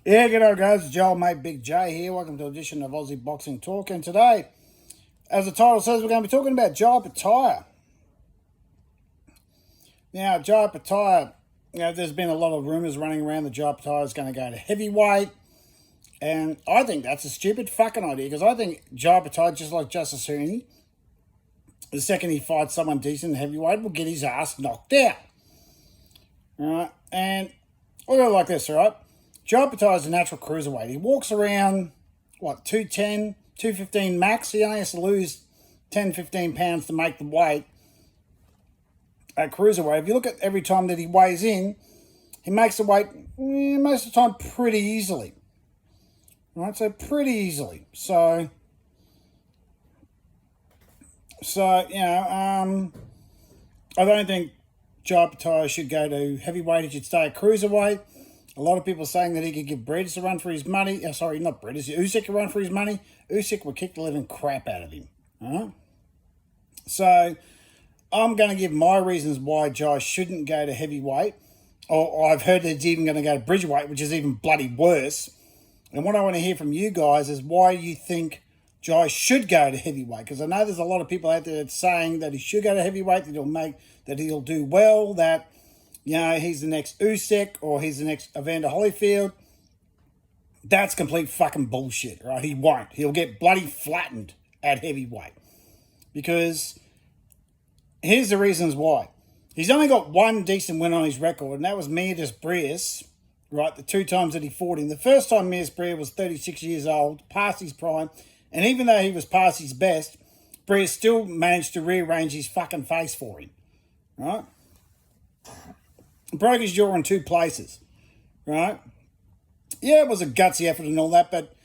Yeah, g'day guys, it's Joel mate Big J here. Welcome to an edition of Aussie Boxing Talk. And today, as the title says, we're going to be talking about Jai Opetaia. Now, Jai Opetaia, there's been a lot of rumours running around that Jai Opetaia is going to go to heavyweight. And I think that's a stupid fucking idea because I think Jai Opetaia, just like Justice Huni, the second he fights someone decent in heavyweight, will get his ass knocked out. Alright, and look at it like this, alright? Jai Opetaia is a natural cruiserweight. He walks around, 210, 215 max. He only has to lose 10, 15 pounds to make the weight at cruiserweight. If you look at every time that he weighs in, he makes the weight most of the time pretty easily. Right, so pretty easily. So I don't think Jai Opetaia should go to heavyweight. He should stay at cruiserweight. A lot of people saying that he could give Bredis a run for his money. Sorry, not Bredis. Usyk a run for his money. Usyk would kick the living crap out of him. Right? So I'm going to give my reasons why Jai shouldn't go to heavyweight. Or I've heard that he's even going to go to bridgeweight, which is even bloody worse. And what I want to hear from you guys is why you think Jai should go to heavyweight. Because I know there's a lot of people out there that's saying that he should go to heavyweight, that he'll do well, that he's the next Usyk or he's the next Evander Holyfield. That's complete fucking bullshit, right? He won't. He'll get bloody flattened at heavyweight. Because here's the reasons why. He's only got one decent win on his record, and that was Mirdis Breas, right? The two times that he fought him. The first time Mirdis Breas was 36 years old, past his prime, and even though he was past his best, Breas still managed to rearrange his fucking face for him, right? Broke his jaw in two places, right? Yeah, it was a gutsy effort and all that, but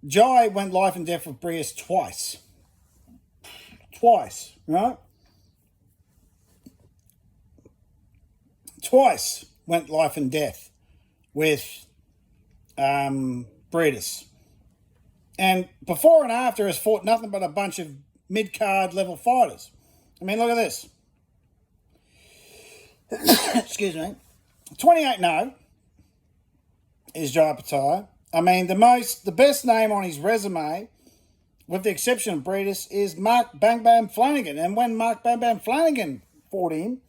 Jai went life and death with Breas twice. Twice, right? Twice went life and death with Breas. And before and after has fought nothing but a bunch of mid-card level fighters. I mean, look at this. Excuse me. 28-0 is Jai Opetaia. I mean, the best name on his resume, with the exception of Breas, is Mark Bang Bang Flanagan. And when Mark Bang Bang Flanagan fought him,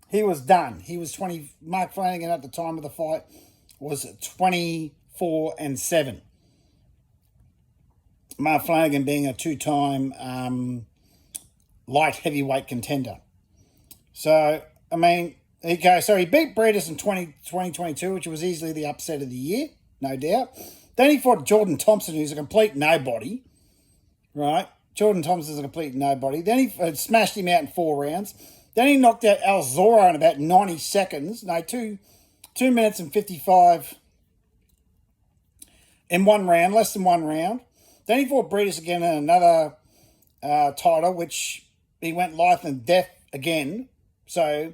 he was done. He was 20. Mark Flanagan at the time of the fight was 24-7. Mark Flanagan being a two-time light heavyweight contender. So, I mean, he beat Breas in 2022, which was easily the upset of the year, no doubt. Then he fought Jordan Thompson, who's a complete nobody, right? Jordan Thompson's a complete nobody. Then he smashed him out in 4 rounds. Then he knocked out Al Zora in about 90 seconds. No, 2 minutes and 55 in 1 round, less than 1 round. Then he fought Breas again in another title, which he went life and death again. So,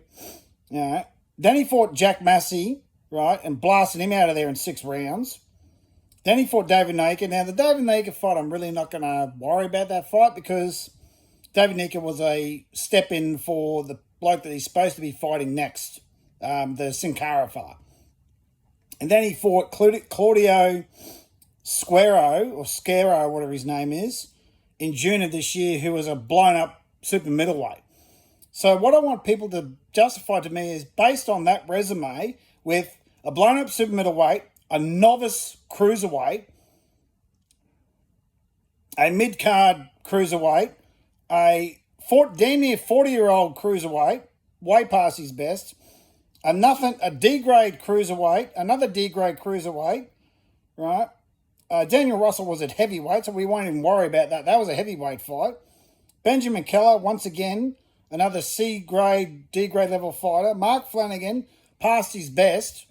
then he fought Jack Massey, right, and blasted him out of there in 6 rounds. Then he fought David Naker. Now, the David Naker fight, I'm really not going to worry about that fight because David Naker was a step-in for the bloke that he's supposed to be fighting next, the Sin Cara fight. And then he fought Claudio Scaro, whatever his name is, in June of this year, who was a blown-up super middleweight. So what I want people to justify to me is based on that resume with a blown-up super middleweight, a novice cruiserweight, a mid-card cruiserweight, a damn near 40-year-old cruiserweight, way past his best, a D-grade cruiserweight, another D-grade cruiserweight, right? Daniel Russell was at heavyweight, so we won't even worry about that. That was a heavyweight fight. Benjamin Keller, once again, another C-grade, D-grade level fighter. Mark Flanagan, past his best,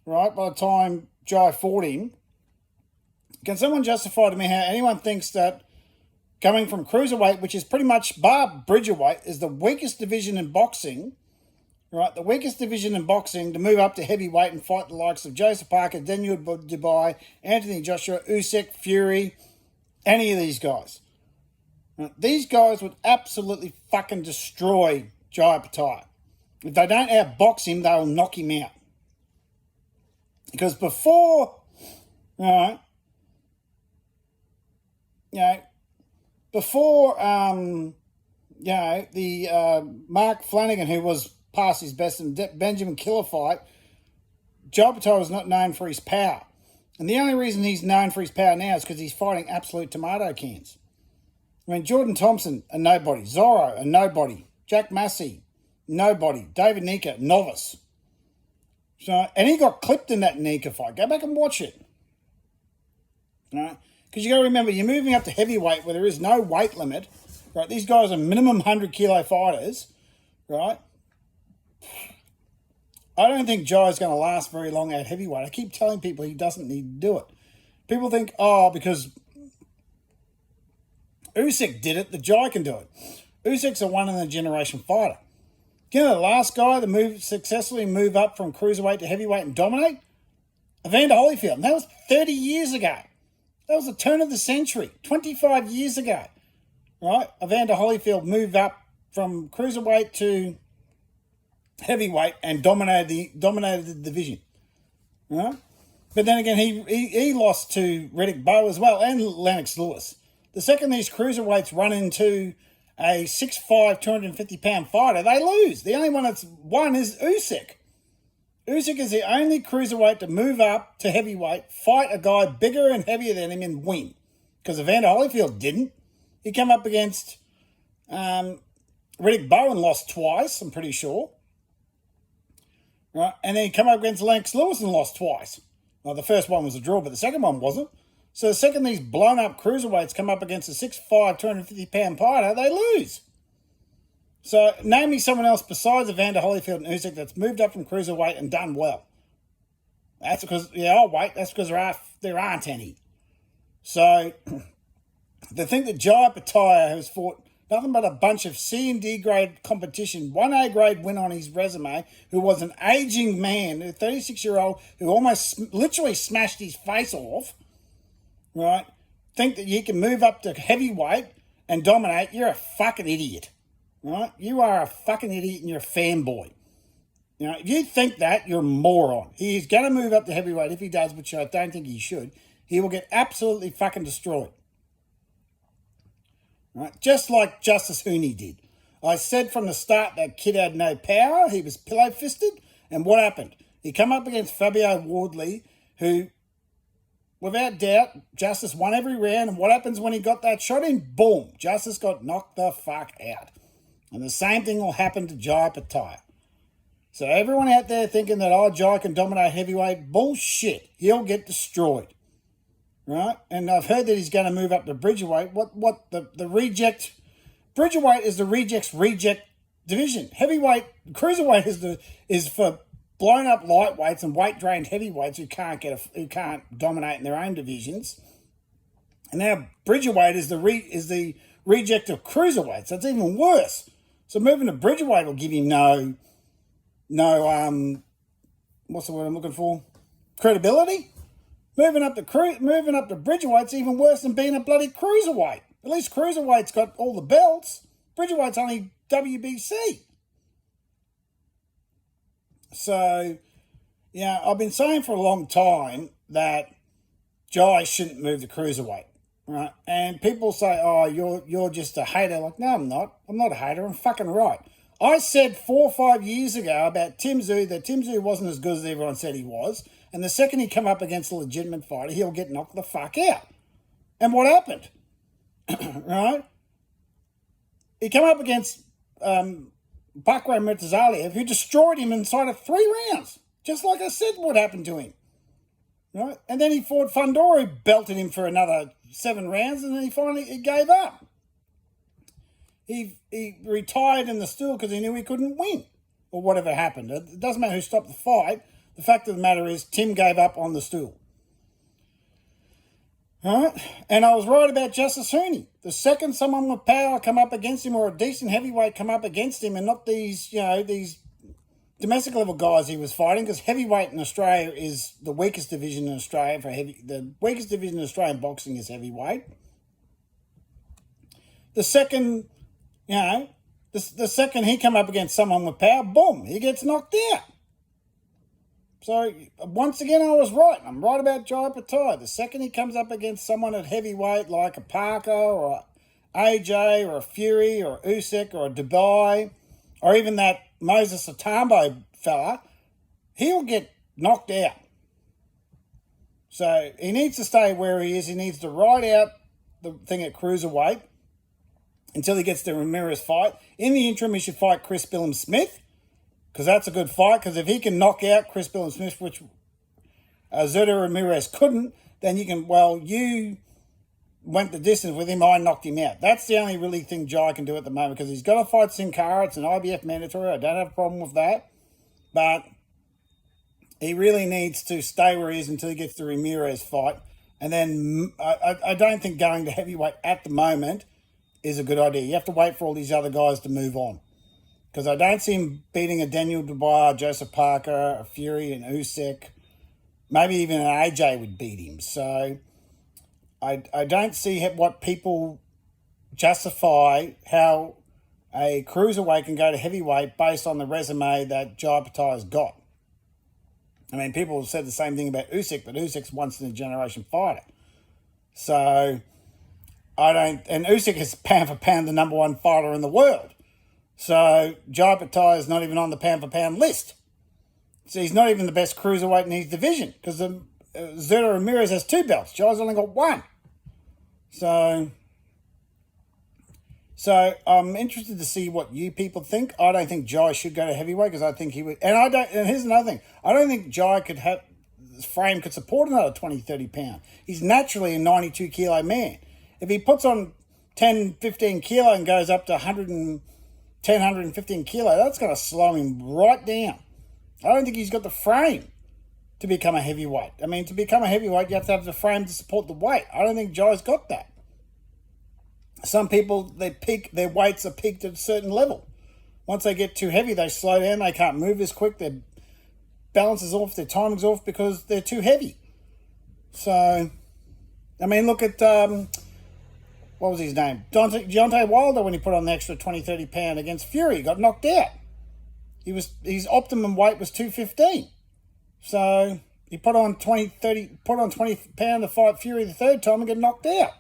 right, by the time Jai fought him. Can someone justify to me how anyone thinks that coming from cruiserweight, which is pretty much bar bridgerweight, is the weakest division in boxing, right? The weakest division in boxing to move up to heavyweight and fight the likes of Joseph Parker, Daniel Dubai, Anthony Joshua, Usyk, Fury, any of these guys. Right? These guys would absolutely fucking destroy Jai Opetaia. If they don't outbox him, they'll knock him out. Because before All right. You know, before the Mark Flanagan, who was past his best, and Benjamin Killer fight, Joe Opetaia was not known for his power. And the only reason he's known for his power now is because he's fighting absolute tomato cans. I mean, Jordan Thompson, a nobody. Zorro, a nobody. Jack Massey, nobody. David Nika, novice. So, and he got clipped in that Nika fight. Go back and watch it. Right? Because you got to remember, you're moving up to heavyweight where there is no weight limit. Right? These guys are minimum 100 kilo fighters. Right? I don't think Jai's going to last very long at heavyweight. I keep telling people he doesn't need to do it. People think, because Usyk did it, the Jai can do it. Usyk's a one-in-a-generation fighter. You know the last guy to successfully move up from cruiserweight to heavyweight and dominate? Evander Holyfield. And that was 30 years ago. That was the turn of the century, 25 years ago. Right? Evander Holyfield moved up from cruiserweight to heavyweight and dominated the division. Right? But then again, he lost to Riddick Bowe as well, and Lennox Lewis. The second these cruiserweights run into a 6'5", 250-pound fighter, they lose. The only one that's won is Usyk. Usyk is the only cruiserweight to move up to heavyweight, fight a guy bigger and heavier than him and win. Because Evander Holyfield didn't. He came up against Riddick Bowe and lost twice, I'm pretty sure. Right? And then he came up against Lennox Lewis and lost twice. Well, the first one was a draw, but the second one wasn't. So the second these blown-up cruiserweights come up against a 6'5", 250-pound fighter, they lose. So name me someone else besides Evander Holyfield and Usyk that's moved up from cruiserweight and done well. That's because, that's because there aren't any. So to think that Joe Opetaia has fought nothing but a bunch of C and D grade competition, one A grade win on his resume, who was an aging man, a 36-year-old who almost literally smashed his face off, right? Think that you can move up to heavyweight and dominate, you're a fucking idiot, right? You are a fucking idiot and you're a fanboy. If you think that, you're a moron. He's going to move up to heavyweight if he does, which I don't think he should. He will get absolutely fucking destroyed. Right? Just like Justice Hooney did. I said from the start that kid had no power. He was pillow-fisted. And what happened? He come up against Fabio Wardley, who, without doubt, Justice won every round. And what happens when he got that shot in? Boom. Justice got knocked the fuck out. And the same thing will happen to Joe Opetaia. So everyone out there thinking that, Joe can dominate heavyweight, bullshit. He'll get destroyed. Right? And I've heard that he's going to move up to bridgerweight. What the reject... Bridgerweight is the reject division. Heavyweight, cruiserweight is for blown up lightweights and weight drained heavyweights who can't dominate in their own divisions. And now bridgerweight is the reject of cruiserweights. So it's even worse. So moving to bridgerweight will give him no what's the word I'm looking for? Credibility. Moving up to bridgerweight's even worse than being a bloody cruiserweight. At least cruiserweight's got all the belts. Bridgerweight's only WBC. So, I've been saying for a long time that Jai shouldn't move to cruiserweight, right? And people say, you're just a hater. Like, no, I'm not. I'm not a hater. I'm fucking right. I said 4 or 5 years ago about Tim Tszyu that Tim Tszyu wasn't as good as everyone said he was. And the second he come up against a legitimate fighter, he'll get knocked the fuck out. And what happened? Right? He came up against Bakray Murtazaliev, who destroyed him inside of 3 rounds. Just like I said would happen to him. Right? And then he fought Fundora, who belted him for another 7 rounds, and then he gave up. He retired in the stool because he knew he couldn't win. Or whatever happened. It doesn't matter who stopped the fight. The fact of the matter is, Tim gave up on the stool. All right? And I was right about Justice Hooney. The second someone with power come up against him, or a decent heavyweight come up against him, and not these domestic level guys he was fighting, because heavyweight in Australia is the weakest division in Australia the weakest division in Australian boxing is heavyweight. The second, the second he come up against someone with power, boom, he gets knocked out. So, once again, I was right. I'm right about Jai Opetaia. The second he comes up against someone at heavyweight like a Parker or a AJ or a Fury or a Usyk or a Dubai or even that Moses Atambo fella, he'll get knocked out. So, he needs to stay where he is. He needs to ride out the thing at cruiserweight until he gets the Ramirez fight. In the interim, he should fight Chris Billum-Smith, because that's a good fight. Because if he can knock out Chris Billum-Smith, which Zurdo Ramirez couldn't, then you can, well, you went the distance with him, I knocked him out. That's the only really thing Jai can do at the moment, because he's got to fight Sin Cara. It's an IBF mandatory. I don't have a problem with that. But he really needs to stay where he is until he gets the Ramirez fight. And then I don't think going to heavyweight at the moment is a good idea. You have to wait for all these other guys to move on. Because I don't see him beating a Daniel Dubois, Joseph Parker, a Fury, and Usyk. Maybe even an AJ would beat him. So I don't see what people justify how a cruiserweight can go to heavyweight based on the resume that Jai Opetaia's got. I mean, people have said the same thing about Usyk, but Usyk's once-in-a-generation fighter. So and Usyk is pound for pound the number one fighter in the world. So Jai Opetaia is not even on the pound for pound list. So he's not even the best cruiserweight in his division, because Zurdo Ramirez has 2 belts. Jai's only got 1. So I'm interested to see what you people think. I don't think Jai should go to heavyweight, because I think he would. And here's another thing. I don't think Jai his frame could support another 20, 30 pound. He's naturally a 92 kilo man. If he puts on 10, 15 kilo and goes up to 110, 115 kilo, that's going to slow him right down. I don't think he's got the frame to become a heavyweight. I mean, to become a heavyweight, you have to have the frame to support the weight. I don't think Jai's got that. Some people, their weights are peaked at a certain level. Once they get too heavy, they slow down. They can't move as quick. Their balance is off. Their timing's off because they're too heavy. So, I mean, look at, what was his name? Deontay Wilder, when he put on the extra 20, 30 pound against Fury, he got knocked out. His optimum weight was 215. So, he put on 20 pound to fight Fury the third time and get knocked out.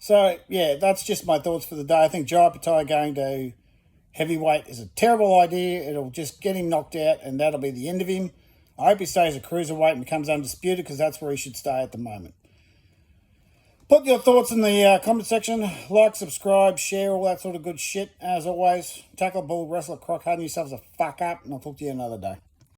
So, yeah, that's just my thoughts for the day. I think Jai Opetaia going to heavyweight is a terrible idea. It'll just get him knocked out, and that'll be the end of him. I hope he stays a cruiserweight and becomes undisputed, because that's where he should stay at the moment. Put your thoughts in the comment section. Like, subscribe, share, all that sort of good shit. As always, tackle, bull, wrestle, croc, harden yourselves a fuck up, and I'll talk to you another day.